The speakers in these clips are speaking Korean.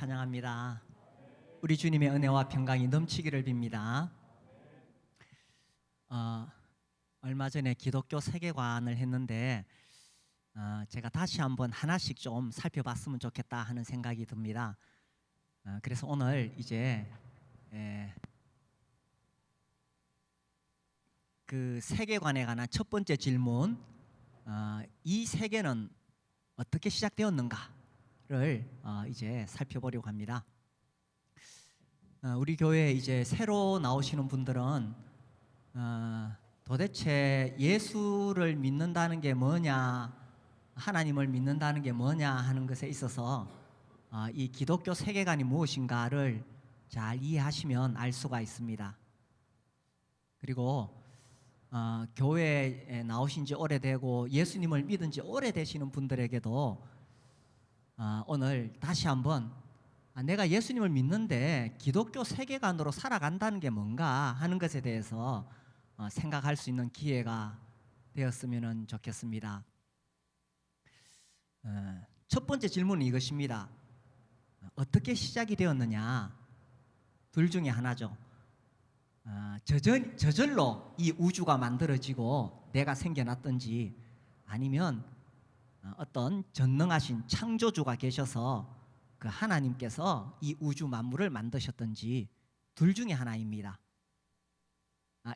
찬양합니다. 우리 주님의 은혜와 평강이 넘치기를 빕니다. 얼마 전에 기독교 세계관을 했는데 제가 다시 한번 하나씩 좀 살펴봤으면 좋겠다 하는 생각이 듭니다. 그래서 오늘 이제 그 세계관에 관한 첫 번째 질문, 이 세계는 어떻게 시작되었는가를 이제 살펴보려고 합니다. 우리 교회에 이제 새로 나오시는 분들은 도대체 예수를 믿는다는 게 뭐냐, 하나님을 믿는다는 게 뭐냐 하는 것에 있어서 이 기독교 세계관이 무엇인가를 잘 이해하시면 알 수가 있습니다. 그리고 교회에 나오신 지 오래되고 예수님을 믿은 지 오래되시는 분들에게도 오늘 다시 한번 내가 예수님을 믿는데 기독교 세계관으로 살아간다는 게 뭔가 하는 것에 대해서 생각할 수 있는 기회가 되었으면 좋겠습니다. 첫 번째 질문은 이것입니다. 어떻게 시작이 되었느냐? 둘 중에 하나죠. 저절로 이 우주가 만들어지고 내가 생겨났든지, 아니면 어떤 전능하신 창조주가 계셔서 그 하나님께서 이 우주 만물을 만드셨든지, 둘 중에 하나입니다.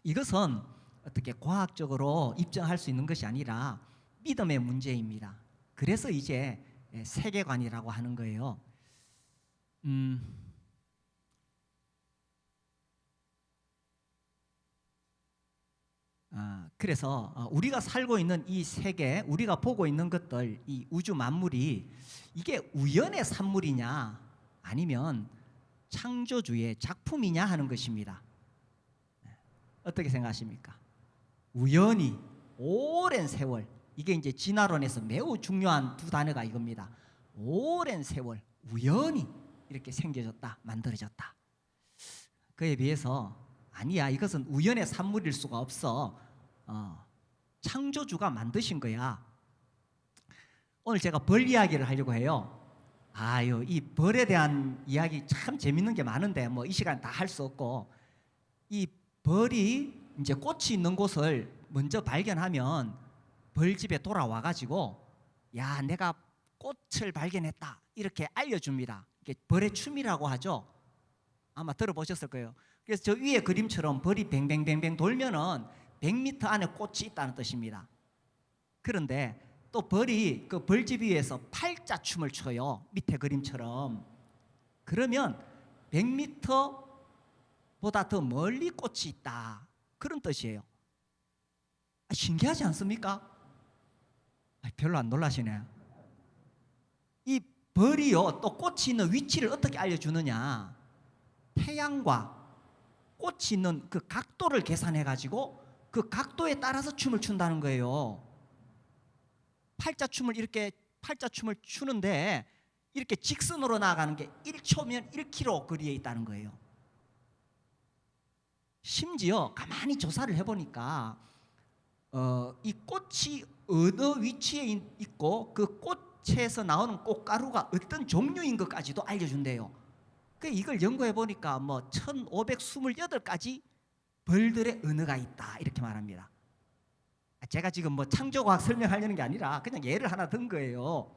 이것은 어떻게 과학적으로 입증할 수 있는 것이 아니라 믿음의 문제입니다. 그래서 이제 세계관이라고 하는 거예요. 그래서 우리가 살고 있는 이 세계, 우리가 보고 있는 것들, 이 우주 만물이 이게 우연의 산물이냐 아니면 창조주의 작품이냐 하는 것입니다. 어떻게 생각하십니까? 우연히 오랜 세월, 이게 이제 진화론에서 매우 중요한 두 단어가 이겁니다. 오랜 세월 우연히 이렇게 생겨졌다, 만들어졌다. 그에 비해서 아니야, 이것은 우연의 산물일 수가 없어. 창조주가 만드신 거야. 오늘 제가 벌 이야기를 하려고 해요. 이 벌에 대한 이야기 참 재밌는 게 많은데 뭐 이 시간 다 할 수 없고, 이 벌이 이제 꽃이 있는 곳을 먼저 발견하면 벌집에 돌아와 가지고 야, 내가 꽃을 발견했다 이렇게 알려줍니다. 이게 벌의 춤이라고 하죠. 아마 들어보셨을 거예요. 그래서 저 위에 그림처럼 벌이 뱅뱅뱅뱅 돌면은 100m 안에 꽃이 있다는 뜻입니다. 그런데 또 벌이 그 벌집 위에서 팔자춤을 춰요. 밑에 그림처럼. 그러면 100m보다 더 멀리 꽃이 있다, 그런 뜻이에요. 신기하지 않습니까? 별로 안 놀라시네요. 이 벌이요, 또 꽃이 있는 위치를 어떻게 알려주느냐, 태양과 꽃이 있는 그 각도를 계산해 가지고 그 각도에 따라서 춤을 춘다는 거예요. 팔자춤을 추는데 이렇게 직선으로 나가는 게 1초면 1km 거리에 있다는 거예요. 심지어 가만히 조사를 해보니까 이 꽃이 어느 위치에 있고 그 꽃에서 나오는 꽃가루가 어떤 종류인 것까지도 알려준대요. 이걸 연구해 보니까 뭐 1528가지 벌들의 언어가 있다, 이렇게 말합니다. 제가 지금 뭐 창조과학 설명하려는 게 아니라 그냥 예를 하나 든 거예요.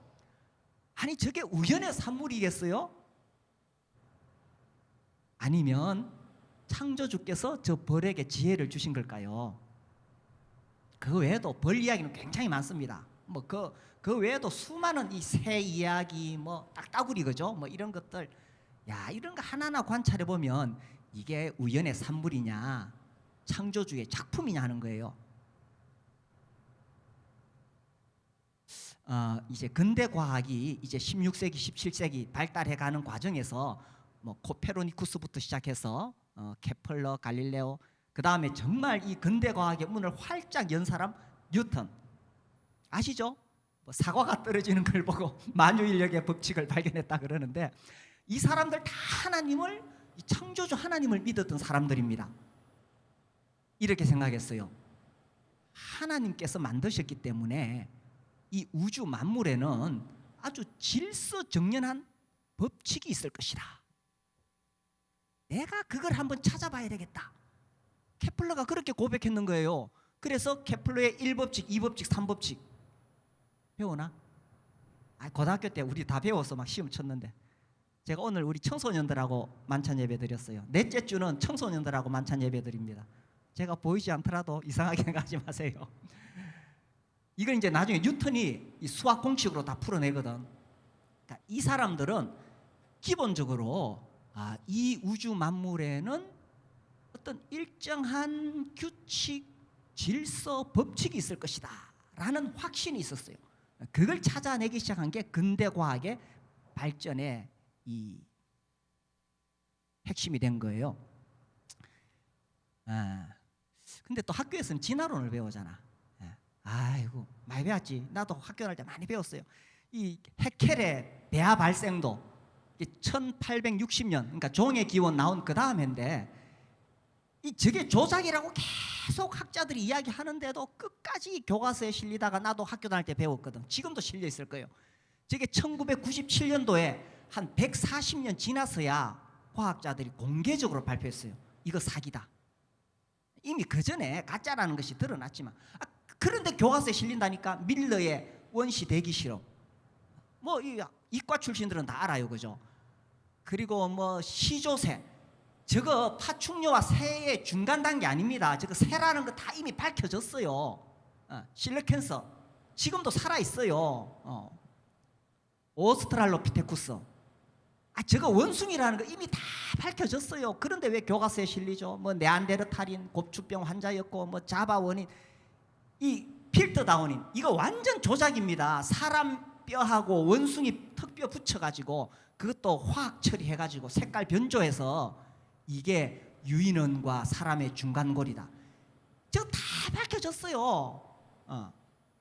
아니, 저게 우연의 산물이겠어요? 아니면 창조주께서 저 벌에게 지혜를 주신 걸까요? 그 외에도 벌 이야기는 굉장히 많습니다. 뭐 그 외에도 수많은 이 새 이야기, 뭐 딱따구리, 그죠? 뭐 이런 것들, 이런 거 하나하나 관찰해 보면 이게 우연의 산물이냐, 창조주의 작품이냐 하는 거예요. 이제 근대 과학이 이제 16세기, 17세기 발달해가는 과정에서 뭐 코페르니쿠스부터 시작해서 케플러, 갈릴레오, 그 다음에 정말 이 근대 과학의 문을 활짝 연 사람 뉴턴, 아시죠? 뭐 사과가 떨어지는 걸 보고 만유인력의 법칙을 발견했다 그러는데, 이 사람들 다 하나님을, 창조주 하나님을 믿었던 사람들입니다. 이렇게 생각했어요. 하나님께서 만드셨기 때문에 이 우주 만물에는 아주 질서정연한 법칙이 있을 것이다. 내가 그걸 한번 찾아봐야 되겠다. 케플러가 그렇게 고백했는 거예요. 그래서 케플러의 1법칙, 2법칙, 3법칙 배우나? 고등학교 때 우리 다 배워서 막 시험 쳤는데, 제가 오늘 우리 청소년들하고 만찬 예배 드렸어요. 넷째 주는 청소년들하고 만찬 예배 드립니다. 제가 보이지 않더라도 이상하게 생각하지 마세요. 이걸 이제 나중에 뉴턴이 이 수학 공식으로 다 풀어내거든. 그러니까 이 사람들은 기본적으로 이 우주 만물에는 어떤 일정한 규칙, 질서, 법칙이 있을 것이다 라는 확신이 있었어요. 그걸 찾아내기 시작한 게 근대 과학의 발전의 이 핵심이 된 거예요. 근데 또 학교에서는 진화론을 배우잖아. 아이고 많이 배웠지. 나도 학교 갈 때 많이 배웠어요. 이 해켈의 배아 발생도 1860년, 그러니까 종의 기원 나온 그 다음 해인데, 저게 조작이라고 계속 학자들이 이야기하는데도 끝까지 교과서에 실리다가 나도 학교 다닐 때 배웠거든. 지금도 실려 있을 거예요. 저게 1997년도에 한 140년 지나서야 과학자들이 공개적으로 발표했어요. 이거 사기다. 이미 그 전에 가짜라는 것이 드러났지만, 그런데 교과서에 실린다니까. 밀러의 원시 대기 실험, 뭐 이과 출신들은 다 알아요, 그죠? 그리고 뭐 시조새, 저거 파충류와 새의 중간 단계 아닙니다. 저거 새라는 거 다 이미 밝혀졌어요. 실레캔서 지금도 살아 있어요. 오스트랄로피테쿠스, 저거 원숭이라는 거 이미 다 밝혀졌어요. 그런데 왜 교과서에 실리죠? 뭐 네안데르탈인 고추병 환자였고, 뭐 자바 원인, 이 필터다운인, 이거 완전 조작입니다. 사람 뼈하고 원숭이 턱뼈 붙여가지고 그것도 화학 처리해가지고 색깔 변조해서 이게 유인원과 사람의 중간골이다. 저거 다 밝혀졌어요.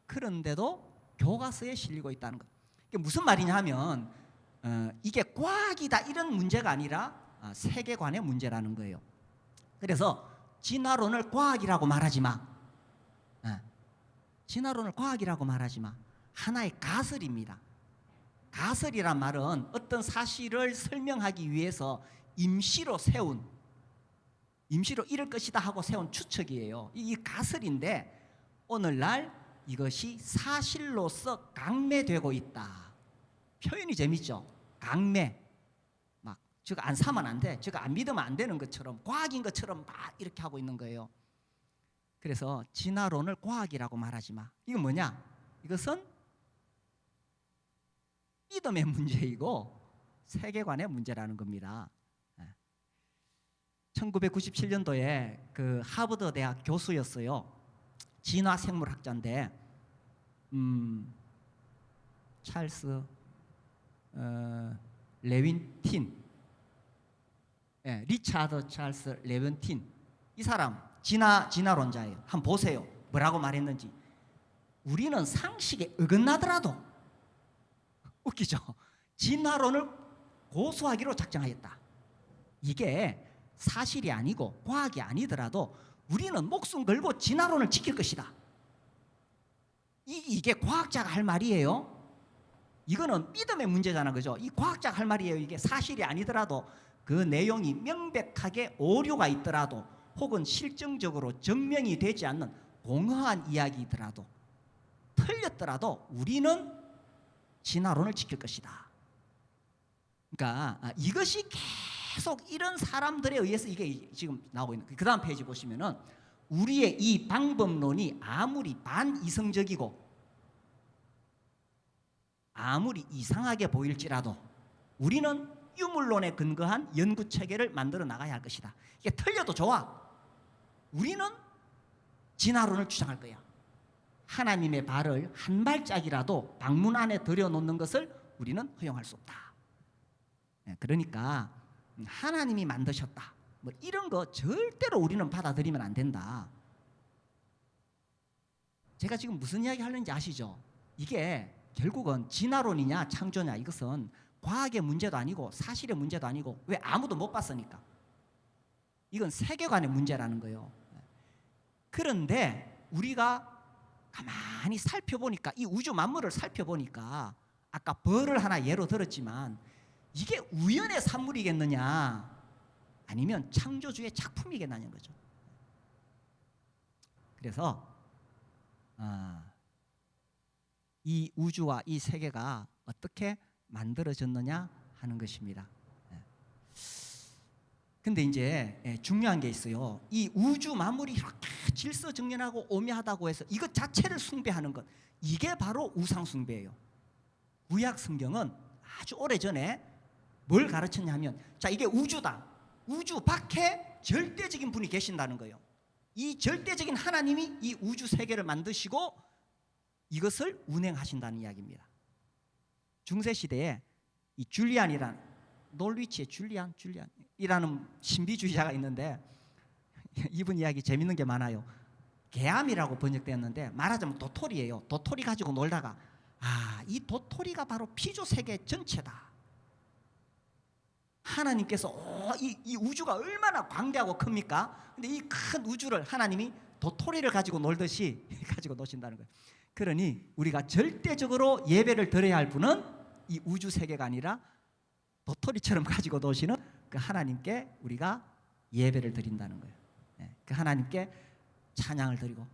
그런데도 교과서에 실리고 있다는 것. 이게 무슨 말이냐 하면 이게 과학이다 이런 문제가 아니라 세계관의 문제라는 거예요. 그래서 진화론을 과학이라고 말하지 마. 진화론을 과학이라고 말하지 마. 하나의 가설입니다. 가설이란 말은 어떤 사실을 설명하기 위해서 임시로 이럴 것이다 하고 세운 추측이에요. 이 가설인데 오늘날 이것이 사실로서 강매되고 있다. 표현이 재밌죠? 강매. 막 저거 안 사면 안 돼, 저거 안 믿으면 안 되는 것처럼, 과학인 것처럼 막 이렇게 하고 있는 거예요. 그래서 진화론을 과학이라고 말하지 마. 이건 뭐냐? 이것은 믿음의 문제이고 세계관의 문제라는 겁니다. 1997년도에 그 하버드 대학 교수였어요. 진화생물학자인데 찰스 레윈틴, 리차드 찰스 레윈틴, 이 사람 진화론자예요. 한번 보세요. 뭐라고 말했는지. 우리는 상식에 어긋나더라도, 웃기죠? 진화론을 고수하기로 작정하였다. 이게 사실이 아니고 과학이 아니더라도 우리는 목숨 걸고 진화론을 지킬 것이다. 이게 과학자가 할 말이에요. 이거는 믿음의 문제잖아, 그죠? 이 과학자가 할 말이에요. 이게 사실이 아니더라도, 그 내용이 명백하게 오류가 있더라도, 혹은 실증적으로 증명이 되지 않는 공허한 이야기더라도, 틀렸더라도 우리는 진화론을 지킬 것이다. 그러니까 이것이 계속 이런 사람들에 의해서 이게 지금 나오고 있는. 그 다음 페이지 보시면은 우리의 이 방법론이 아무리 반이성적이고 아무리 이상하게 보일지라도 우리는 유물론에 근거한 연구 체계를 만들어 나가야 할 것이다. 이게 틀려도 좋아. 우리는 진화론을 주장할 거야. 하나님의 발을 한 발짝이라도 방문 안에 들여놓는 것을 우리는 허용할 수 없다. 그러니까 하나님이 만드셨다, 뭐 이런 거 절대로 우리는 받아들이면 안 된다. 제가 지금 무슨 이야기 하는지 아시죠? 이게 결국은 진화론이냐 창조냐, 이것은 과학의 문제도 아니고 사실의 문제도 아니고, 왜? 아무도 못 봤으니까. 이건 세계관의 문제라는 거예요. 그런데 우리가 가만히 살펴보니까, 이 우주 만물을 살펴보니까, 아까 벌을 하나 예로 들었지만 이게 우연의 산물이겠느냐 아니면 창조주의 작품이겠느냐는 거죠. 그래서 이 우주와 이 세계가 어떻게 만들어졌느냐 하는 것입니다. 근데 이제 중요한 게 있어요. 이 우주 만물이 이렇게 질서정연하고 오묘하다고 해서 이것 자체를 숭배하는 것, 이게 바로 우상 숭배예요. 구약 성경은 아주 오래전에 뭘 가르쳤냐 하면, 자, 이게 우주다. 우주 밖에 절대적인 분이 계신다는 거예요. 이 절대적인 하나님이 이 우주 세계를 만드시고 이것을 운행하신다는 이야기입니다. 중세시대에 이 줄리안이라는, 놀위치의 줄리안이라는 신비주의자가 있는데, 이분 이야기 재밌는 게 많아요. 개암이라고 번역되었는데 말하자면 도토리예요. 도토리 가지고 놀다가 이 도토리가 바로 피조 세계 전체다. 하나님께서 이 우주가 얼마나 광대하고 큽니까? 근데 이 큰 우주를 하나님이 도토리를 가지고 놀듯이 가지고 노신다는 거예요. 그러니 우리가 절대적으로 예배를 드려야 할 분은 이 우주 세계가 아니라 도토리처럼 가지고 노시는 그 하나님께 우리가 예배를 드린다는 거예요. 그 하나님께 찬양을 드리고,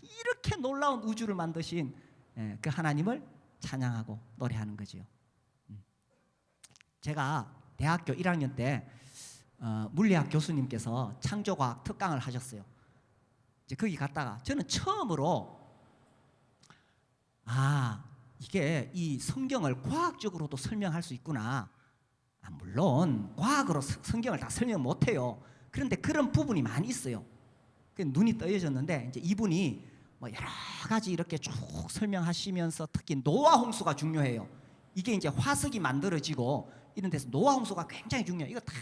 이렇게 놀라운 우주를 만드신 그 하나님을 찬양하고 노래하는 거지요. 제가 대학교 1학년 때 물리학 교수님께서 창조과학 특강을 하셨어요. 이제 거기 갔다가 저는 처음으로 이게 이 성경을 과학적으로도 설명할 수 있구나. 물론 과학으로 성경을 다 설명 못해요. 그런데 그런 부분이 많이 있어요. 눈이 떠여졌는데, 이제 이분이 뭐 여러 가지 이렇게 쭉 설명하시면서 특히 노아 홍수가 중요해요. 이게 이제 화석이 만들어지고 이런 데서 노아 홍수가 굉장히 중요해요. 이거 다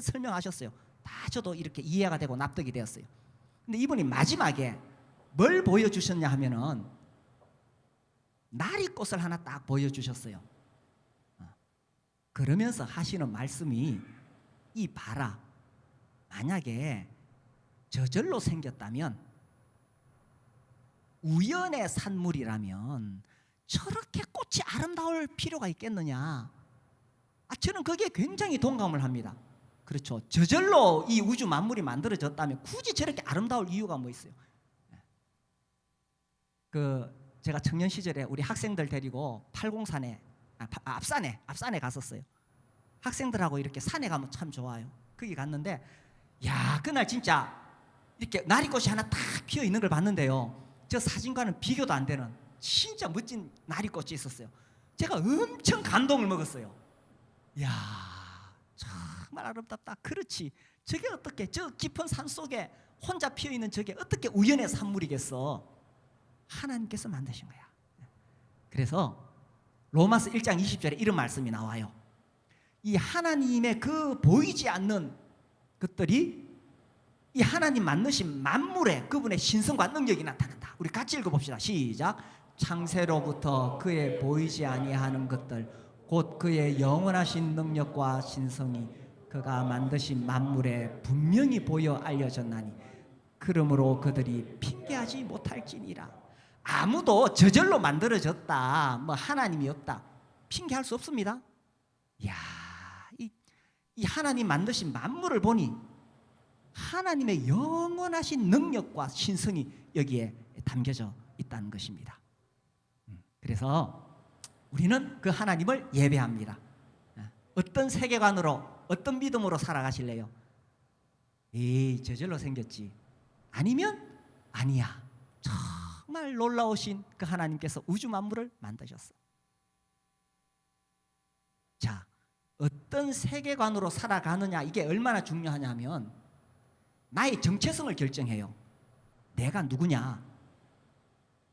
설명하셨어요. 다 저도 이렇게 이해가 되고 납득이 되었어요. 근데 이분이 마지막에 뭘 보여주셨냐 하면은 나리꽃을 하나 딱 보여주셨어요. 그러면서 하시는 말씀이, 이 봐라, 만약에 저절로 생겼다면, 우연의 산물이라면 저렇게 꽃이 아름다울 필요가 있겠느냐. 저는 거기에 굉장히 동감을 합니다. 그렇죠. 저절로 이 우주 만물이 만들어졌다면 굳이 저렇게 아름다울 이유가 뭐 있어요. 제가 청년 시절에 우리 학생들 데리고 팔공산에, 앞산에 갔었어요. 학생들하고 이렇게 산에 가면 참 좋아요. 거기 갔는데, 그날 진짜 이렇게 나리꽃이 하나 탁 피어 있는 걸 봤는데요, 저 사진과는 비교도 안 되는 진짜 멋진 나리꽃이 있었어요. 제가 엄청 감동을 먹었어요. 정말 아름답다. 그렇지, 저게 어떻게 저 깊은 산 속에 혼자 피어 있는 저게 어떻게 우연의 산물이겠어. 하나님께서 만드신 거야. 그래서 로마서 1장 20절에 이런 말씀이 나와요. 이 하나님의 그 보이지 않는 것들이 이 하나님 만드신 만물에 그분의 신성과 능력이 나타난다. 우리 같이 읽어봅시다. 시작. 창세로부터 그의 보이지 아니하는 것들, 곧 그의 영원하신 능력과 신성이 그가 만드신 만물에 분명히 보여 알려졌나니 그러므로 그들이 핑계하지 못할지니라. 아무도 저절로 만들어졌다, 뭐 하나님이 없다, 핑계할 수 없습니다. 이 하나님 만드신 만물을 보니 하나님의 영원하신 능력과 신성이 여기에 담겨져 있다는 것입니다. 그래서 우리는 그 하나님을 예배합니다. 어떤 세계관으로, 어떤 믿음으로 살아가실래요? 저절로 생겼지. 아니면 아니야, 정말 놀라우신 그 하나님께서 우주 만물을 만드셨어. 자, 어떤 세계관으로 살아가느냐, 이게 얼마나 중요하냐면 나의 정체성을 결정해요. 내가 누구냐,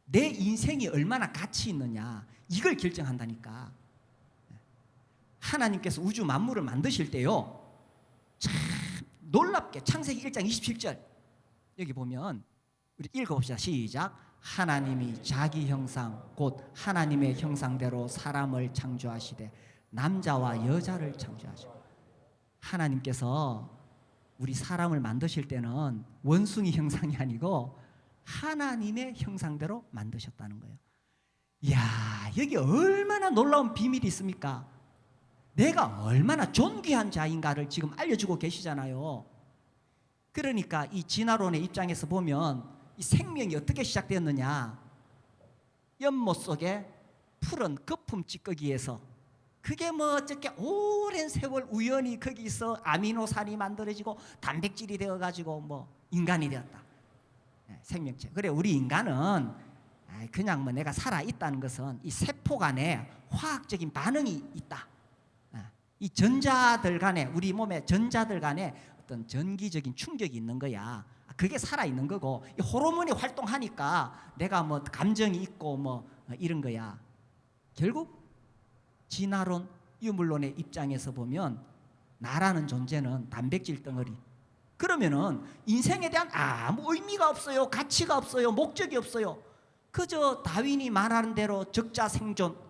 내 인생이 얼마나 가치 있느냐, 이걸 결정한다니까. 하나님께서 우주 만물을 만드실 때요, 참 놀랍게 창세기 1장 27절 여기 보면 우리 읽어봅시다. 시작. 하나님이 자기 형상 곧 하나님의 형상대로 사람을 창조하시되 남자와 여자를 창조하시고. 하나님께서 우리 사람을 만드실 때는 원숭이 형상이 아니고 하나님의 형상대로 만드셨다는 거예요. 여기 얼마나 놀라운 비밀이 있습니까? 내가 얼마나 존귀한 자인가를 지금 알려주고 계시잖아요. 그러니까 이 진화론의 입장에서 보면 이 생명이 어떻게 시작되었느냐, 연못 속에 푸른 거품 찌꺼기에서, 그게 뭐 어떻게 오랜 세월 우연히 거기서 아미노산이 만들어지고 단백질이 되어가지고 뭐 인간이 되었다. 생명체. 그래, 우리 인간은 그냥 뭐 내가 살아있다는 것은 이 세포 간에 화학적인 반응이 있다. 이 전자들 간에, 우리 몸의 전자들 간에 어떤 전기적인 충격이 있는 거야. 그게 살아있는 거고, 이 호르몬이 활동하니까 내가 뭐 감정이 있고 뭐 이런 거야. 결국 진화론, 유물론의 입장에서 보면 나라는 존재는 단백질 덩어리. 그러면은 인생에 대한 아무 의미가 없어요. 가치가 없어요. 목적이 없어요. 그저 다윈이 말하는 대로 적자 생존,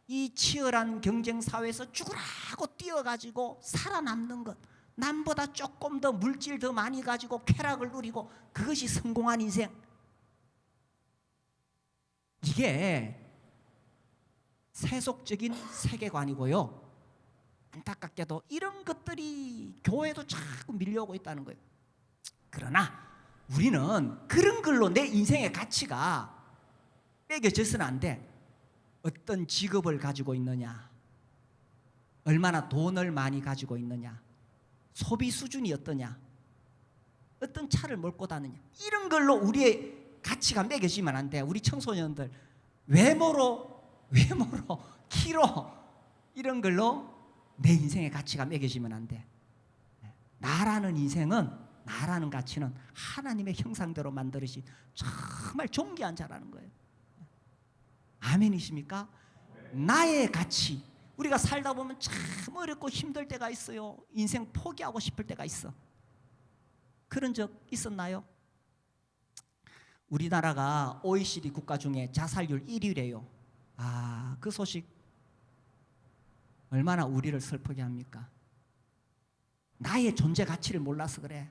이 치열한 경쟁 사회에서 죽으라고 뛰어가지고 살아남는 것, 남보다 조금 더 물질 더 많이 가지고 쾌락을 누리고, 그것이 성공한 인생. 이게 세속적인 세계관이고요. 안타깝게도 이런 것들이 교회도 자꾸 밀려오고 있다는 거예요. 그러나 우리는 그런 걸로 내 인생의 가치가 매겨져서는 안 돼. 어떤 직업을 가지고 있느냐, 얼마나 돈을 많이 가지고 있느냐, 소비 수준이 어떠냐, 어떤 차를 몰고 다니냐, 이런 걸로 우리의 가치가 매겨지면 안 돼. 우리 청소년들 외모로 키로 이런 걸로 내 인생의 가치가 매겨지면 안 돼. 나라는 인생은, 나라는 가치는 하나님의 형상대로 만들어진 정말 존귀한 자라는 거예요. 아멘이십니까? 나의 가치. 우리가 살다 보면 참 어렵고 힘들 때가 있어요. 인생 포기하고 싶을 때가 있어. 그런 적 있었나요? 우리나라가 OECD 국가 중에 자살률 1위래요. 그 소식 얼마나 우리를 슬프게 합니까? 나의 존재 가치를 몰라서 그래.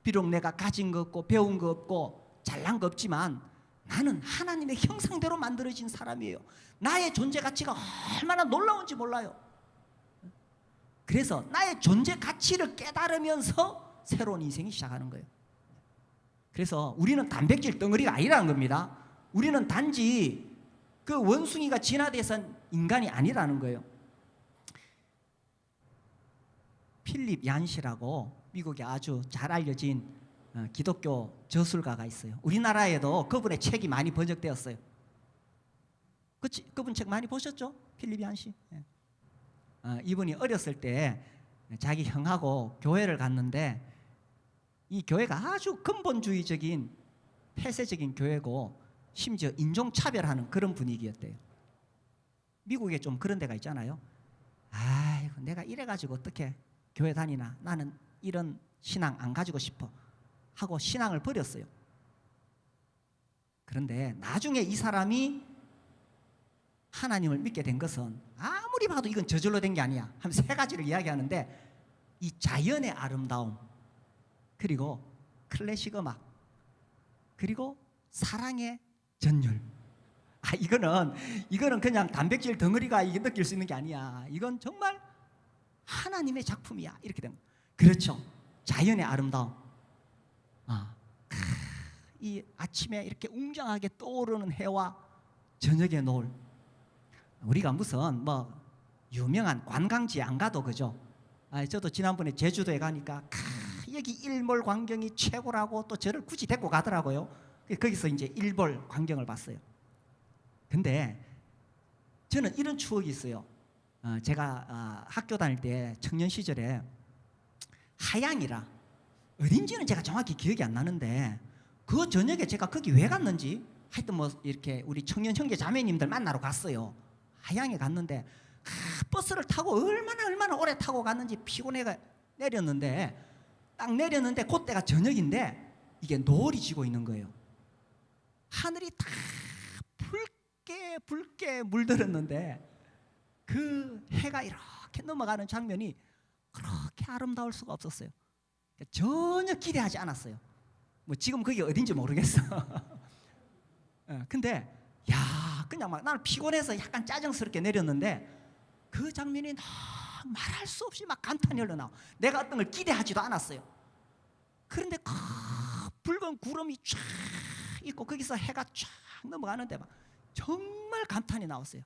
비록 내가 가진 거 없고 배운 거 없고 잘난 거 없지만 나는 하나님의 형상대로 만들어진 사람이에요. 나의 존재 가치가 얼마나 놀라운지 몰라요. 그래서 나의 존재 가치를 깨달으면서 새로운 인생이 시작하는 거예요. 그래서 우리는 단백질 덩어리가 아니라는 겁니다. 우리는 단지 그 원숭이가 진화돼선 인간이 아니라는 거예요. 필립 얀시라고 미국에 아주 잘 알려진 기독교 저술가가 있어요. 우리나라에도 그분의 책이 많이 번역되었어요. 그분 책 많이 보셨죠? 필립 얀시. 이분이 어렸을 때 자기 형하고 교회를 갔는데, 이 교회가 아주 근본주의적인 폐쇄적인 교회고 심지어 인종차별하는 그런 분위기였대요. 미국에 좀 그런 데가 있잖아요. 아이고, 내가 이래가지고 어떻게 교회 다니나, 나는 이런 신앙 안 가지고 싶어 하고 신앙을 버렸어요. 그런데 나중에 이 사람이 하나님을 믿게 된 것은 아무리 봐도 이건 저절로 된 게 아니야 하면서 3가지를 이야기하는데, 이 자연의 아름다움, 그리고 클래식 음악, 그리고 사랑의 전율. 이거는 그냥 단백질 덩어리가 이게 느낄 수 있는 게 아니야. 이건 정말 하나님의 작품이야. 이렇게 된 거예요. 그렇죠. 자연의 아름다움. 이 아침에 이렇게 웅장하게 떠오르는 해와 저녁의 노을. 우리가 무슨 뭐 유명한 관광지에 안 가도 그죠? 저도 지난번에 제주도에 가니까 여기 일몰 광경이 최고라고 또 저를 굳이 데리고 가더라고요. 거기서 이제 일몰 광경을 봤어요. 근데 저는 이런 추억이 있어요. 제가 학교 다닐 때 청년 시절에 하양이라 어딘지는 제가 정확히 기억이 안 나는데, 그 저녁에 제가 거기 왜 갔는지 하여튼 뭐 이렇게 우리 청년 형제 자매님들 만나러 갔어요. 하양에 갔는데 버스를 타고 얼마나 오래 타고 갔는지 피곤해가 내렸는데, 딱 내렸는데 그때가 저녁인데 이게 노을이 지고 있는 거예요. 하늘이 다 붉게 물들었는데 그 해가 이렇게 넘어가는 장면이 그렇게 아름다울 수가 없었어요. 전혀 기대하지 않았어요. 뭐 지금 그게 어딘지 모르겠어. 근데 그냥 막 나는 피곤해서 약간 짜증스럽게 내렸는데 그 장면이 말할 수 없이 막 감탄이 흘러나와. 내가 어떤 걸 기대하지도 않았어요. 그런데 붉은 구름이 쫙 있고 거기서 해가 쫙 넘어가는데 막 정말 감탄이 나왔어요.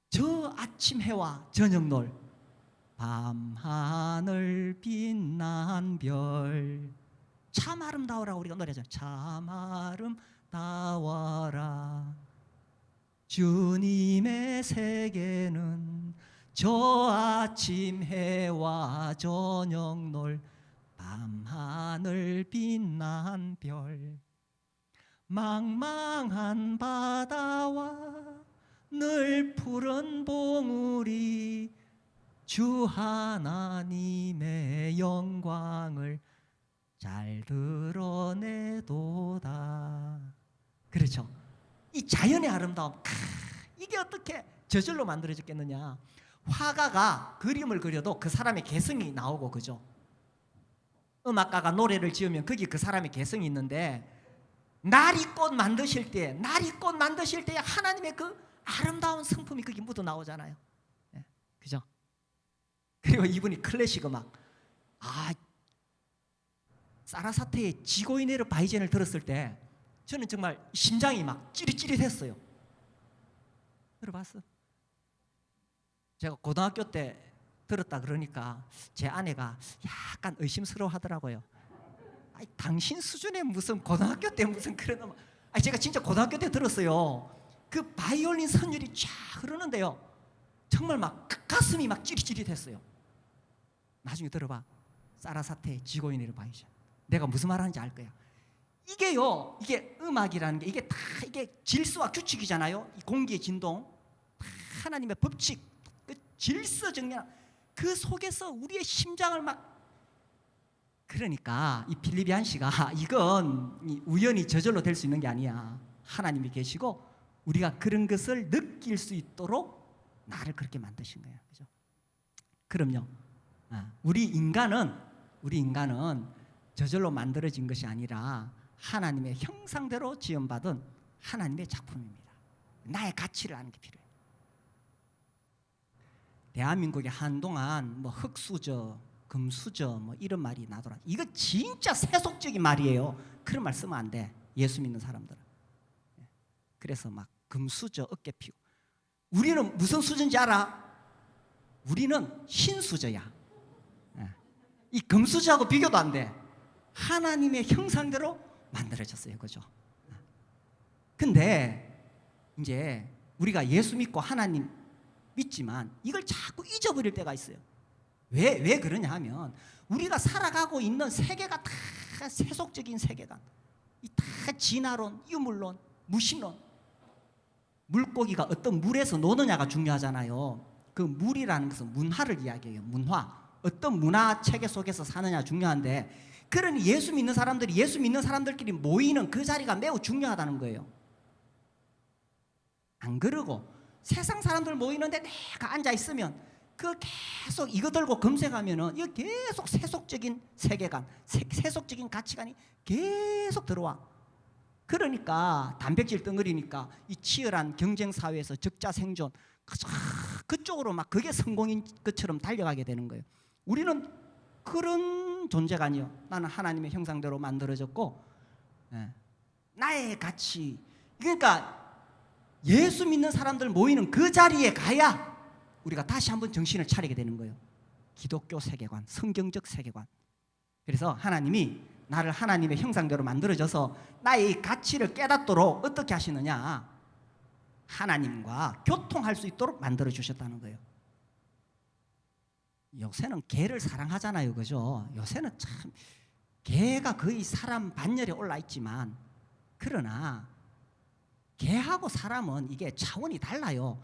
저 아침 해와 저녁 노을, 밤하늘 빛난 별, 참 아름다워라. 우리가 노래하잖아요. 참 아름다워라. 주님의 세계는 저 아침 해와 저녁 노을, 밤하늘 빛난 별, 망망한 바다와 늘 푸른 봉우리, 주 하나님의 영광을 잘 드러내도다. 그렇죠. 이 자연의 아름다움, 이게 어떻게 저절로 만들어졌겠느냐. 화가가 그림을 그려도 그 사람의 개성이 나오고, 그죠. 음악가가 노래를 지으면 거기 그 사람의 개성이 있는데, 나리꽃 만드실 때 하나님의 그 아름다운 성품이 거기 묻어 나오잖아요. 네, 그죠. 그리고 이분이 클래식 음악, 사라사테의 지고이네르 바이젠을 들었을 때 저는 정말 심장이 막 찌릿찌릿했어요. 들어봤어? 제가 고등학교 때 들었다 그러니까 제 아내가 약간 의심스러워 하더라고요. 당신 수준의 무슨 고등학교 때 무슨 그런 음악. 제가 진짜 고등학교 때 들었어요. 그 바이올린 선율이 쫙 흐르는데요, 정말 막 가슴이 막 찌릿찌릿했어요. 나중에 들어봐. 사라사테의 지고이네르 바이젠. 내가 무슨 말 하는지 알 거야. 이게요, 이게 음악이라는 게 이게 다 이게 질서와 규칙이잖아요. 이 공기의 진동, 하나님의 법칙, 그 질서 정량, 그 속에서 우리의 심장을 막. 그러니까 이 빌리비안 씨가 이건 우연히 저절로 될 수 있는 게 아니야. 하나님이 계시고 우리가 그런 것을 느낄 수 있도록 나를 그렇게 만드신 거야. 그죠? 그럼요. 우리 인간은 저절로 만들어진 것이 아니라 하나님의 형상대로 지음받은 하나님의 작품입니다. 나의 가치를 아는 게 필요해요. 대한민국에 한동안 뭐 흙수저, 금수저 뭐 이런 말이 나더라. 이거 진짜 세속적인 말이에요. 그런 말 쓰면 안 돼. 예수 믿는 사람들은. 그래서 막 금수저 어깨 피고. 우리는 무슨 수저인지 알아? 우리는 신수저야. 이 금수저하고 비교도 안 돼. 하나님의 형상대로 만들어졌어요. 그죠? 근데 이제 우리가 예수 믿고 하나님 믿지만 이걸 자꾸 잊어버릴 때가 있어요. 왜 그러냐 하면 우리가 살아가고 있는 세계가 다 세속적인 세계관, 다 진화론, 유물론, 무신론. 물고기가 어떤 물에서 노느냐가 중요하잖아요. 그 물이라는 것은 문화를 이야기해요. 문화. 어떤 문화 체계 속에서 사느냐 중요한데, 그러니 예수 믿는 사람들끼리 모이는 그 자리가 매우 중요하다는 거예요. 안 그러고 세상 사람들 모이는데 내가 앉아 있으면 그 계속 이거 들고 검색하면은 이거 계속 세속적인 세계관, 세속적인 가치관이 계속 들어와. 그러니까 단백질 덩어리니까 이 치열한 경쟁 사회에서 적자 생존, 그쪽으로 막 그게 성공인 것처럼 달려가게 되는 거예요. 우리는 그런 존재가 아니에요. 나는 하나님의 형상대로 만들어졌고, 나의 가치. 그러니까 예수 믿는 사람들 모이는 그 자리에 가야 우리가 다시 한번 정신을 차리게 되는 거예요. 기독교 세계관, 성경적 세계관. 그래서 하나님이 나를 하나님의 형상대로 만들어져서 나의 이 가치를 깨닫도록 어떻게 하시느냐, 하나님과 교통할 수 있도록 만들어 주셨다는 거예요. 요새는 개를 사랑하잖아요. 그죠? 요새는 참 개가 거의 사람 반열에 올라 있지만, 그러나 개하고 사람은 이게 차원이 달라요.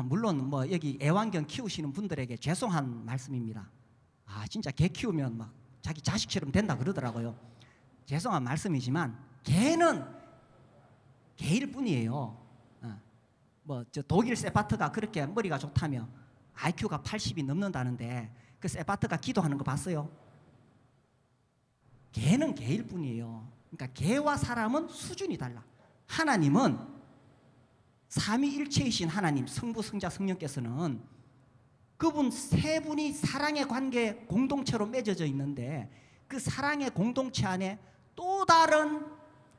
물론 뭐 여기 애완견 키우시는 분들에게 죄송한 말씀입니다. 진짜 개 키우면 막 자기 자식처럼 된다 그러더라고요. 죄송한 말씀이지만 개는 개일 뿐이에요. 뭐 저 독일 세파트가 그렇게 머리가 좋다며 IQ가 80이 넘는다는데 그 세파트가 기도하는 거 봤어요? 개는 개일 뿐이에요. 그러니까 개와 사람은 수준이 달라. 하나님은 삼위일체이신 하나님, 성부, 성자, 성령께서는 그분 세 분이 사랑의 관계 공동체로 맺어져 있는데 그 사랑의 공동체 안에 또 다른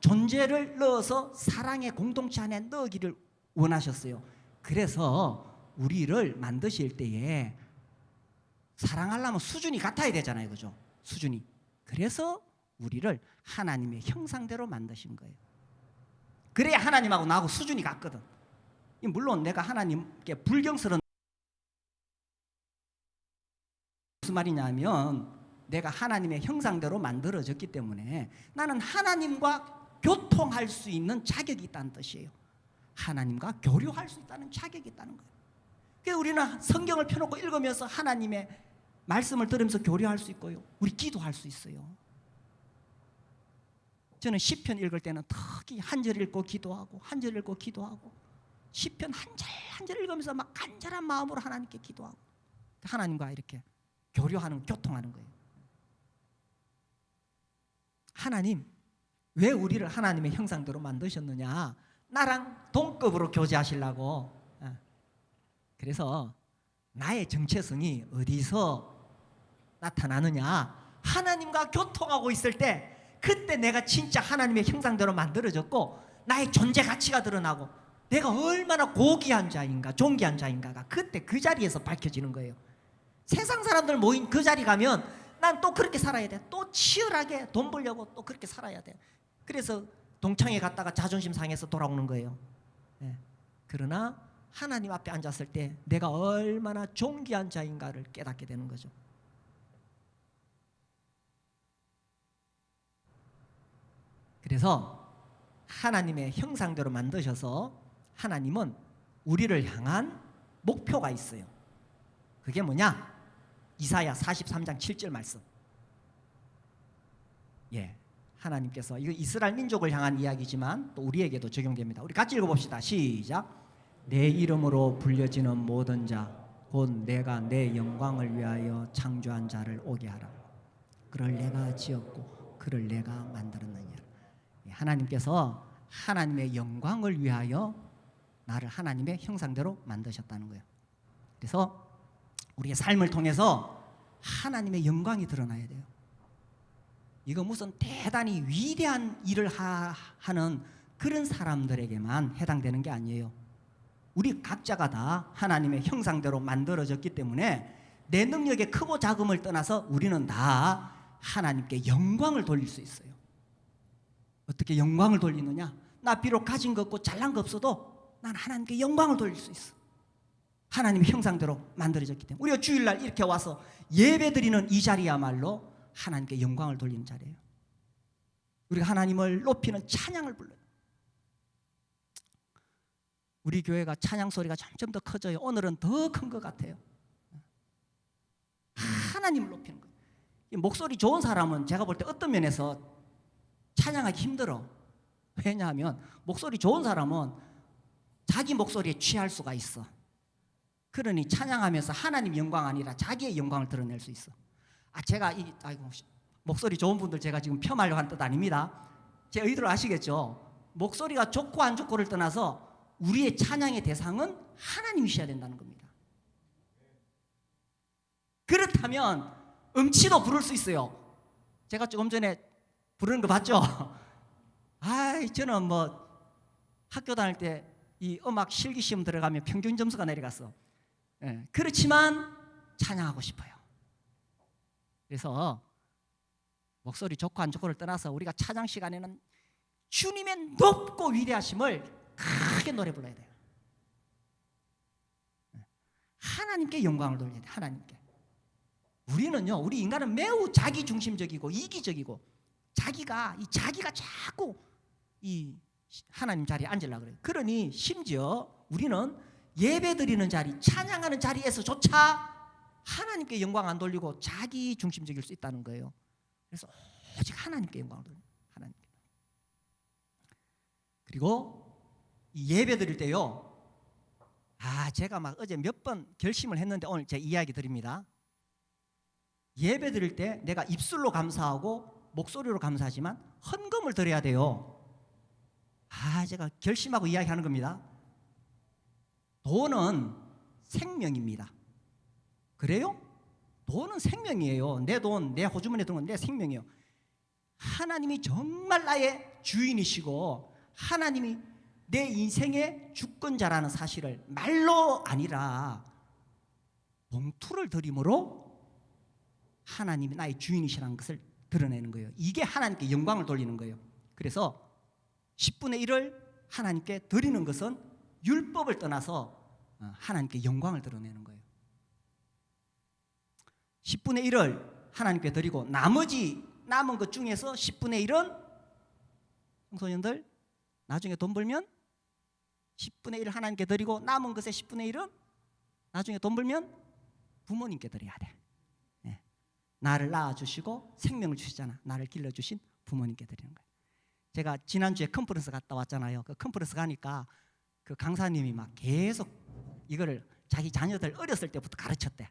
존재를 넣어서 사랑의 공동체 안에 넣기를 원하셨어요. 그래서 우리를 만드실 때에 사랑하려면 수준이 같아야 되잖아요. 그죠? 수준이. 그래서 우리를 하나님의 형상대로 만드신 거예요. 그래야 하나님하고 나하고 수준이 같거든. 물론 내가 하나님께 불경스러운 무슨 말이냐면 내가 하나님의 형상대로 만들어졌기 때문에 나는 하나님과 교통할 수 있는 자격이 있다는 뜻이에요. 하나님과 교류할 수 있다는 자격이 있다는 거예요. 그래서 우리는 성경을 펴놓고 읽으면서 하나님의 말씀을 들으면서 교류할 수 있고요. 우리 기도할 수 있어요. 저는 시편 읽을 때는 특히 한 절 읽고 기도하고 한 절 읽고 기도하고 시편 한 절 한 절 읽으면서 막 간절한 마음으로 하나님께 기도하고 하나님과 이렇게 교류하는, 교통하는 거예요. 하나님, 왜 우리를 하나님의 형상대로 만드셨느냐? 나랑 동급으로 교제하시려고. 그래서 나의 정체성이 어디서 나타나느냐? 하나님과 교통하고 있을 때 그때 내가 진짜 하나님의 형상대로 만들어졌고 나의 존재 가치가 드러나고 내가 얼마나 고귀한 자인가 존귀한 자인가가 그때 그 자리에서 밝혀지는 거예요. 세상 사람들 모인 그 자리 가면 난 또 그렇게 살아야 돼. 또 치열하게 돈 벌려고 또 그렇게 살아야 돼. 그래서 동창회 갔다가 자존심 상해서 돌아오는 거예요. 네. 그러나 하나님 앞에 앉았을 때 내가 얼마나 존귀한 자인가를 깨닫게 되는 거죠. 그래서 하나님의 형상대로 만드셔서 하나님은 우리를 향한 목표가 있어요. 그게 뭐냐? 이사야 43장 7절 말씀. 예, 하나님께서 이거 이스라엘 민족을 향한 이야기지만 또 우리에게도 적용됩니다. 우리 같이 읽어봅시다. 시작. 내 이름으로 불려지는 모든 자 곧 내가 내 영광을 위하여 창조한 자를 오게 하라. 그를 내가 지었고 그를 내가 만들었느니라. 하나님께서 하나님의 영광을 위하여 나를 하나님의 형상대로 만드셨다는 거예요. 그래서 우리의 삶을 통해서 하나님의 영광이 드러나야 돼요. 이거 무슨 대단히 위대한 일을 하는 그런 사람들에게만 해당되는 게 아니에요. 우리 각자가 다 하나님의 형상대로 만들어졌기 때문에 내 능력의 크고 작음을 떠나서 우리는 다 하나님께 영광을 돌릴 수 있어요. 어떻게 영광을 돌리느냐? 나 비록 가진 거 없고 잘난 거 없어도 난 하나님께 영광을 돌릴 수 있어. 하나님의 형상대로 만들어졌기 때문에 우리가 주일날 이렇게 와서 예배드리는 이 자리야말로 하나님께 영광을 돌리는 자리예요. 우리가 하나님을 높이는 찬양을 불러요. 우리 교회가 찬양 소리가 점점 더 커져요. 오늘은 더 큰 것 같아요. 하나님을 높이는 거예요. 목소리 좋은 사람은 제가 볼 때 어떤 면에서 찬양하기 힘들어. 왜냐하면 목소리 좋은 사람은 자기 목소리에 취할 수가 있어. 그러니 찬양하면서 하나님 영광 아니라 자기의 영광을 드러낼 수 있어. 제가 목소리 좋은 분들 제가 지금 폄하하려고 하는 뜻 아닙니다. 제 의도를 아시겠죠? 목소리가 좋고 안 좋고를 떠나서 우리의 찬양의 대상은 하나님이셔야 된다는 겁니다. 그렇다면 음치도 부를 수 있어요. 제가 조금 전에 부르는 거 봤죠? 저는 학교 다닐 때 이 음악 실기시험 들어가면 평균 점수가 내려갔어. 그렇지만 찬양하고 싶어요. 그래서 목소리 좋고 안 좋고를 떠나서 우리가 찬양 시간에는 주님의 높고 위대하심을 크게 노래 불러야 돼요. 하나님께 영광을 돌려야 돼요. 하나님께. 우리 인간은 매우 자기중심적이고 이기적이고 자기가 자꾸 이 하나님 자리에 앉으려고 그래요. 그러니 심지어 우리는 예배드리는 자리, 찬양하는 자리에서조차 하나님께 영광 안 돌리고 자기 중심적일 수 있다는 거예요. 그래서 오직 하나님께 영광을 돌려요. 하나님께. 그리고 이 예배드릴 때요. 제가 어제 몇 번 결심을 했는데 오늘 제 이야기 드립니다. 예배드릴 때 내가 입술로 감사하고 목소리로 감사하지만 헌금을 드려야 돼요. 제가 결심하고 이야기하는 겁니다. 돈은 생명입니다. 그래요? 돈은 생명이에요. 내 돈, 내 호주머니에 든 건 내 생명이에요. 하나님이 정말 나의 주인이시고 하나님이 내 인생의 주권자라는 사실을 말로 아니라 봉투를 드림으로 하나님이 나의 주인이시라는 것을 드러내는 거예요. 이게 하나님께 영광을 돌리는 거예요. 그래서 10분의 1을 하나님께 드리는 것은 율법을 떠나서 하나님께 영광을 드러내는 거예요. 10분의 1을 하나님께 드리고 나머지 남은 것 중에서 10분의 1은 청소년들 나중에 돈 벌면 10분의 1을 하나님께 드리고 남은 것의 10분의 1은 나중에 돈 벌면 부모님께 드려야 돼. 네. 나를 낳아주시고 생명을 주시잖아. 나를 길러주신 부모님께 드리는 거예요. 제가 지난주에 컨퍼런스 갔다 왔잖아요. 그 컨퍼런스 가니까 그 강사님이 막 계속 이거를 자기 자녀들 어렸을 때부터 가르쳤대.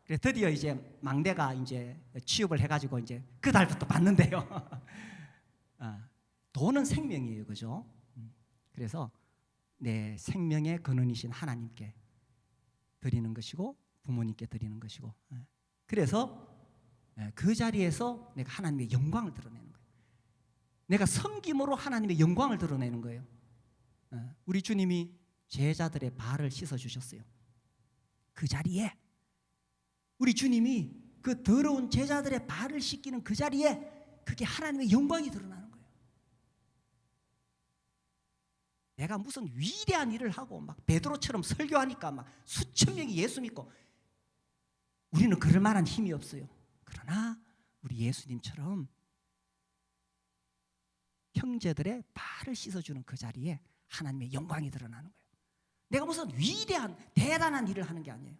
그래 드디어 이제 막내가 이제 취업을 해가지고 이제 그 달부터 받는데요. 돈은 생명이에요, 그죠? 그래서 내 생명의 근원이신 하나님께 드리는 것이고 부모님께 드리는 것이고, 그래서 그 자리에서 내가 하나님의 영광을 드러내는 거예요. 내가 섬김으로 하나님의 영광을 드러내는 거예요. 우리 주님이 제자들의 발을 씻어주셨어요. 그 자리에 우리 주님이 그 더러운 제자들의 발을 씻기는 그 자리에 그게 하나님의 영광이 드러나는 거예요. 내가 무슨 위대한 일을 하고 막 베드로처럼 설교하니까 막 수천 명이 예수 믿고 우리는 그럴 만한 힘이 없어요. 그러나 우리 예수님처럼 형제들의 발을 씻어주는 그 자리에 하나님의 영광이 드러나는 거예요. 내가 무슨 위대한 대단한 일을 하는 게 아니에요.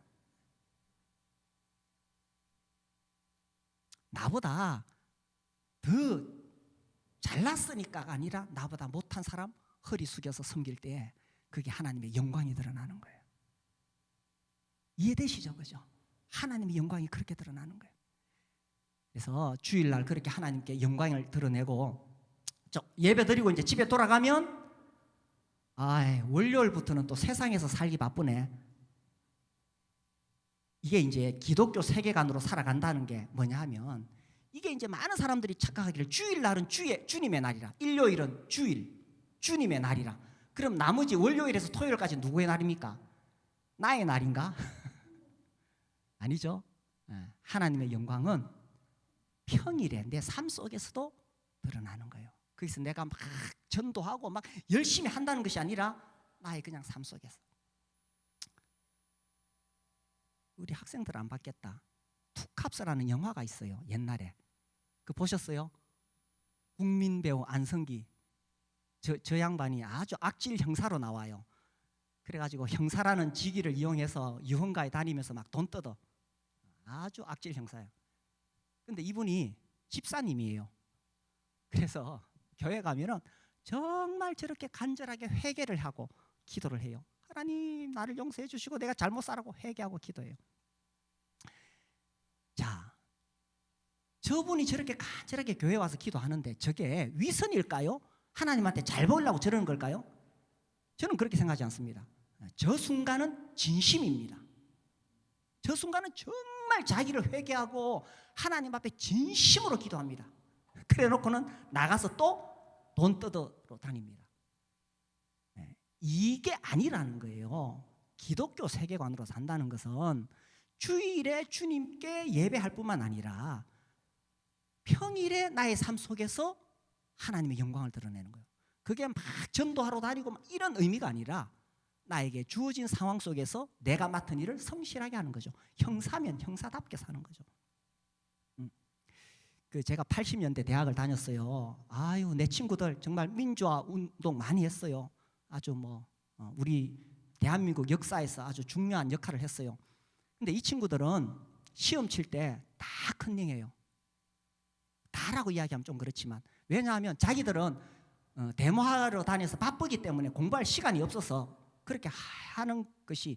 나보다 더 잘났으니까가 아니라 나보다 못한 사람 허리 숙여서 섬길 때 그게 하나님의 영광이 드러나는 거예요. 이해되시죠? 그죠? 하나님의 영광이 그렇게 드러나는 거예요. 그래서 주일날 그렇게 하나님께 영광을 드러내고 예배 드리고 이제 집에 돌아가면 월요일부터는 또 세상에서 살기 바쁘네. 이게 이제 기독교 세계관으로 살아간다는 게 뭐냐 하면 이게 이제 많은 사람들이 착각하기를 주일날은 주님의 날이라, 일요일은 주님의 날이라. 그럼 나머지 월요일에서 토요일까지 누구의 날입니까? 나의 날인가? 아니죠. 하나님의 영광은 평일에 내 삶 속에서도 드러나는 거예요. 그래서 내가 막 전도하고 막 열심히 한다는 것이 아니라 나의 그냥 삶 속에서. 우리 학생들 안 받겠다. 투캅스라는 영화가 있어요. 옛날에 그 보셨어요? 국민 배우 안성기 저 양반이 아주 악질 형사로 나와요. 그래가지고 형사라는 직위를 이용해서 유흥가에 다니면서 막 돈 뜯어. 아주 악질 형사예요. 근데 이분이 집사님이에요. 그래서 교회 가면은 정말 저렇게 간절하게 회개를 하고 기도를 해요. 하나님 나를 용서해 주시고 내가 잘못 살아고 회개하고 기도해요. 자, 저분이 저렇게 간절하게 교회 와서 기도하는데 저게 위선일까요? 하나님한테 잘 보이려고 저러는 걸까요? 저는 그렇게 생각하지 않습니다. 저 순간은 진심입니다. 저 순간은 정말 자기를 회개하고 하나님 앞에 진심으로 기도합니다. 그래 놓고는 나가서 또 돈 뜯으러 다닙니다. 이게 아니라는 거예요. 기독교 세계관으로 산다는 것은 주일에 주님께 예배할 뿐만 아니라 평일에 나의 삶 속에서 하나님의 영광을 드러내는 거예요. 그게 막 전도하러 다니고 막 이런 의미가 아니라 나에게 주어진 상황 속에서 내가 맡은 일을 성실하게 하는 거죠. 형사면 형사답게 사는 거죠. 제가 80년대 대학을 다녔어요. 내 친구들 정말 민주화 운동 많이 했어요. 아주 우리 대한민국 역사에서 아주 중요한 역할을 했어요. 근데 이 친구들은 시험 칠 때 다 컨닝해요. 다라고 이야기하면 좀 그렇지만 왜냐하면 자기들은 데모하러 다녀서 바쁘기 때문에 공부할 시간이 없어서 그렇게 하는 것이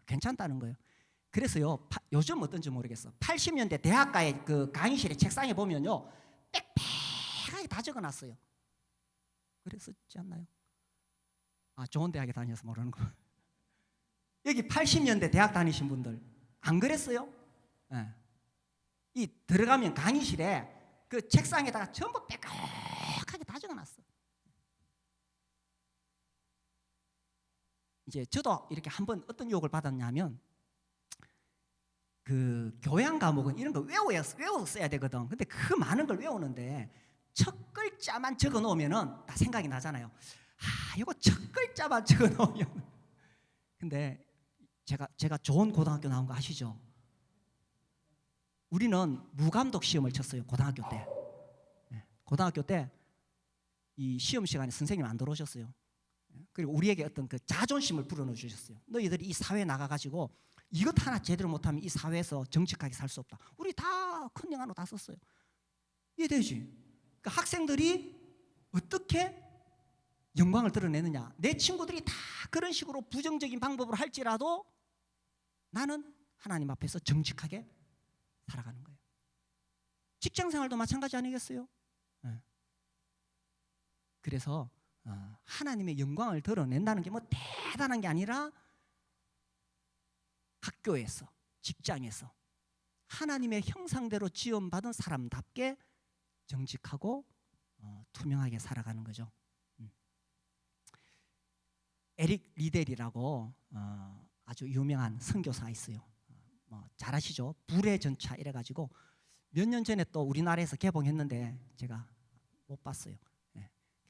괜찮다는 거예요. 그래서요, 요즘 어떤지 모르겠어. 80년대 대학가의 그 강의실의 책상에 보면요, 빽빽하게 다 적어놨어요. 그랬었지 않나요? 좋은 대학에 다녀서 모르는 거. 여기 80년대 대학 다니신 분들 안 그랬어요? 예. 이 들어가면 강의실에 그 책상에다가 전부 빽빽하게 다 적어놨어. 이제 저도 이렇게 한번 어떤 유혹을 받았냐면 그 교양 과목은 이런 거 외워서 써야 되거든. 근데 그 많은 걸 외우는데 첫 글자만 적어 놓으면은 다 생각이 나잖아요. 아, 이거 첫 글자만 적어 놓으면. 근데 제가 좋은 고등학교 나온 거 아시죠? 우리는 무감독 시험을 쳤어요. 고등학교 때. 고등학교 때 이 시험 시간에 선생님 안 들어오셨어요. 그리고 우리에게 어떤 그 자존심을 불어넣어 주셨어요. 너희들이 이 사회에 나가가지고 이것 하나 제대로 못하면 이 사회에서 정직하게 살 수 없다. 우리 다 컨닝하고 다 썼어요. 이해되지? 그러니까 학생들이 어떻게 영광을 드러내느냐. 내 친구들이 다 그런 식으로 부정적인 방법으로 할지라도 나는 하나님 앞에서 정직하게 살아가는 거예요. 직장생활도 마찬가지 아니겠어요? 네. 그래서 하나님의 영광을 드러낸다는 게 뭐 대단한 게 아니라 학교에서, 직장에서 하나님의 형상대로 지음받은 사람답게 정직하고 투명하게 살아가는 거죠. 에릭 리델이라고 아주 유명한 선교사 있어요. 잘 아시죠? 불의 전차 이래가지고 몇 년 전에 또 우리나라에서 개봉했는데 제가 못 봤어요.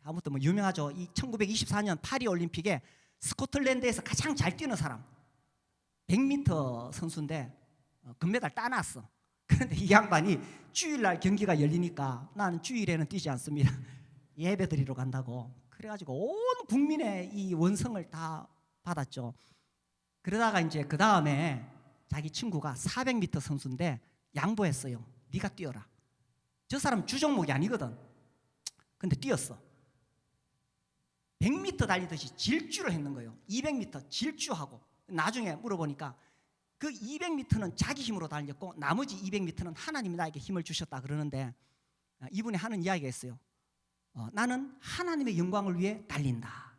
아무튼 뭐 유명하죠. 이 1924년 파리 올림픽에 스코틀랜드에서 가장 잘 뛰는 사람 100m 선수인데 금메달 따놨어. 그런데 이 양반이 주일날 경기가 열리니까 나는 주일에는 뛰지 않습니다. 예배드리러 간다고. 그래가지고 온 국민의 이 원성을 다 받았죠. 그러다가 이제 그 다음에 자기 친구가 400m 선수인데 양보했어요. 네가 뛰어라. 저 사람 주종목이 아니거든. 근데 뛰었어. 100m 달리듯이 질주를 했는 거예요. 200m 질주하고. 나중에 물어보니까 그 200m는 자기 힘으로 달렸고 나머지 200m는 하나님이 나에게 힘을 주셨다 그러는데 이분이 하는 이야기가 있어요. 나는 하나님의 영광을 위해 달린다.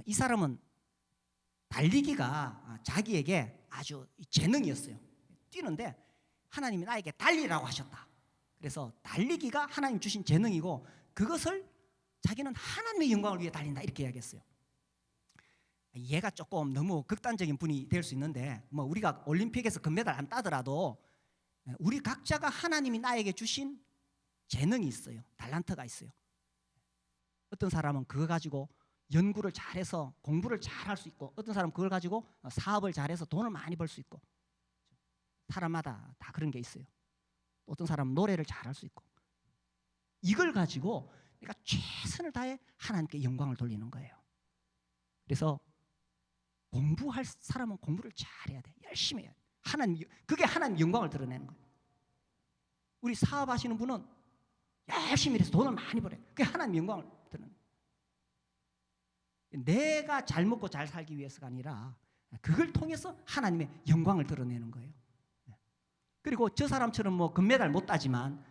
이 사람은 달리기가 자기에게 아주 재능이었어요. 뛰는데 하나님이 나에게 달리라고 하셨다. 그래서 달리기가 하나님 주신 재능이고 그것을 자기는 하나님의 영광을 위해 달린다 이렇게 이야기했어요. 얘가 조금 너무 극단적인 분이 될 수 있는데 뭐 우리가 올림픽에서 금메달 안 따더라도 우리 각자가 하나님이 나에게 주신 재능이 있어요. 달란트가 있어요. 어떤 사람은 그거 가지고 연구를 잘해서 공부를 잘할 수 있고 어떤 사람은 그걸 가지고 사업을 잘해서 돈을 많이 벌 수 있고 사람마다 다 그런 게 있어요. 어떤 사람은 노래를 잘할 수 있고 이걸 가지고 그러니까 최선을 다해 하나님께 영광을 돌리는 거예요. 그래서 공부할 사람은 공부를 잘해야 돼. 열심히 해야 돼. 그게 하나님 영광을 드러내는 거예요. 우리 사업하시는 분은 열심히 해서 돈을 많이 벌어요. 그게 하나님 영광을 드러내는 거예요. 내가 잘 먹고 잘 살기 위해서가 아니라 그걸 통해서 하나님의 영광을 드러내는 거예요. 그리고 저 사람처럼 뭐 금메달 못 따지만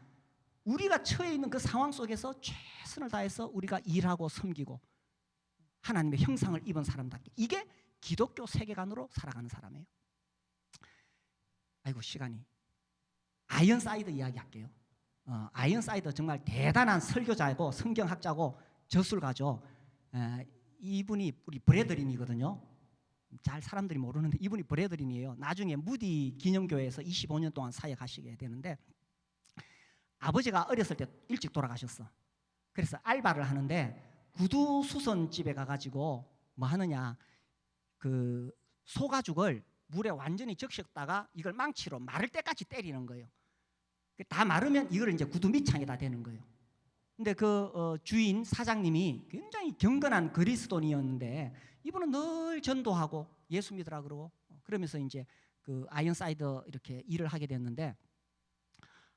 우리가 처해 있는 그 상황 속에서 최선을 다해서 우리가 일하고 섬기고 하나님의 형상을 입은 사람답게 이게 기독교 세계관으로 살아가는 사람이에요. 아이고 시간이 아이언사이드 이야기할게요. 아이언사이드 정말 대단한 설교자이고 성경학자고 저술가죠. 이분이 우리 브래드린이거든요. 잘 사람들이 모르는데 이분이 브래드린이에요. 나중에 무디 기념교회에서 25년 동안 사역하시게 되는데 아버지가 어렸을 때 일찍 돌아가셨어. 그래서 알바를 하는데 구두 수선집에 가가지고 뭐 하느냐 그 소가죽을 물에 완전히 적셨다가 이걸 망치로 마를 때까지 때리는 거예요. 다 마르면 이걸 이제 구두 밑창에다 대는 거예요. 근데 그 주인 사장님이 굉장히 경건한 그리스도인이었는데 이분은 늘 전도하고 예수 믿으라 그러고 그러면서 이제 그 아이언사이더 이렇게 일을 하게 됐는데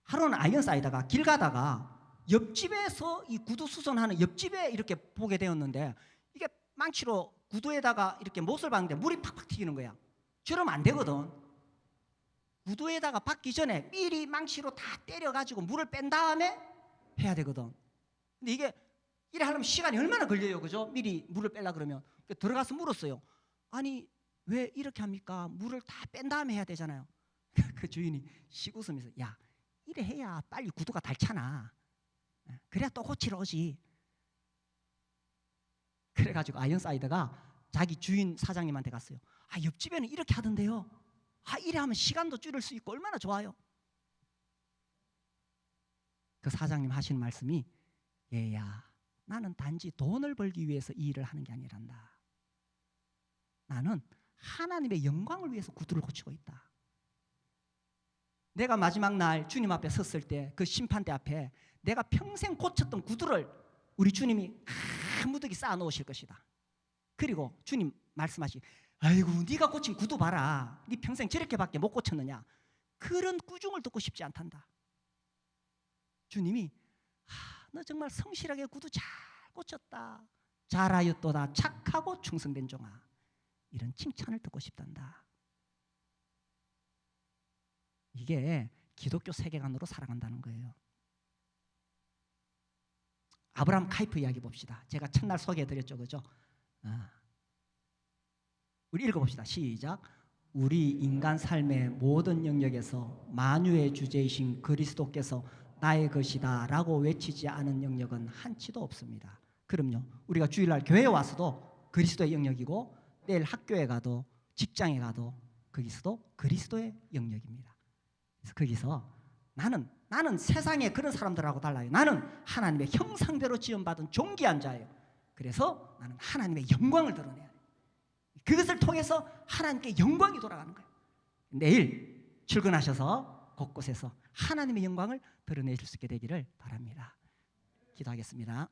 하루는 아이언사이더가 길 가다가 옆집에서 이 구두 수선하는 옆집에 이렇게 보게 되었는데 이게 망치로 구두에다가 이렇게 못을 박는데 물이 팍팍 튀기는 거야. 저러면 안 되거든. 구두에다가 박기 전에 미리 망치로 다 때려가지고 물을 뺀 다음에 해야 되거든. 근데 이게 이래 하려면 시간이 얼마나 걸려요, 그죠? 미리 물을 빼려 그러면 들어가서 물었어요. 아니 왜 이렇게 합니까? 물을 다 뺀 다음에 해야 되잖아요. 그 주인이 시웃으면서 야, 이래 해야 빨리 구두가 닳잖아. 그래야 또 고치러 오지. 그래가지고 아이언사이드가 자기 주인 사장님한테 갔어요. 아, 옆집에는 이렇게 하던데요. 아, 이래 하면 시간도 줄일 수 있고 얼마나 좋아요. 그 사장님 하시는 말씀이 얘야, 나는 단지 돈을 벌기 위해서 이 일을 하는 게 아니란다. 나는 하나님의 영광을 위해서 구두를 고치고 있다. 내가 마지막 날 주님 앞에 섰을 때 그 심판대 앞에 내가 평생 고쳤던 구두를 우리 주님이 한 무더기 쌓아 놓으실 것이다. 그리고 주님 말씀하시, 아이고 네가 고친 구두 봐라. 네 평생 저렇게밖에 못 고쳤느냐. 그런 꾸중을 듣고 싶지 않단다. 주님이 너 정말 성실하게 구두 잘 고쳤다. 잘하였도다. 착하고 충성된 종아. 이런 칭찬을 듣고 싶단다. 이게 기독교 세계관으로 살아간다는 거예요. 아브라함 카이프 이야기 봅시다. 제가 첫날 소개해드렸죠, 그죠? 우리 읽어봅시다. 시작. 우리 인간 삶의 모든 영역에서 만유의 주제이신 그리스도께서 나의 것이다 라고 외치지 않은 영역은 한치도 없습니다. 그럼요, 우리가 주일날 교회에 와서도 그리스도의 영역이고 내일 학교에 가도 직장에 가도 거기서도 그리스도의 영역입니다. 그래서 거기서 나는 세상에 그런 사람들하고 달라요. 나는 하나님의 형상대로 지음받은 존귀한 자예요. 그래서 나는 하나님의 영광을 드러내야 돼요. 그것을 통해서 하나님께 영광이 돌아가는 거예요. 내일 출근하셔서 곳곳에서 하나님의 영광을 드러내실 수 있게 되기를 바랍니다. 기도하겠습니다.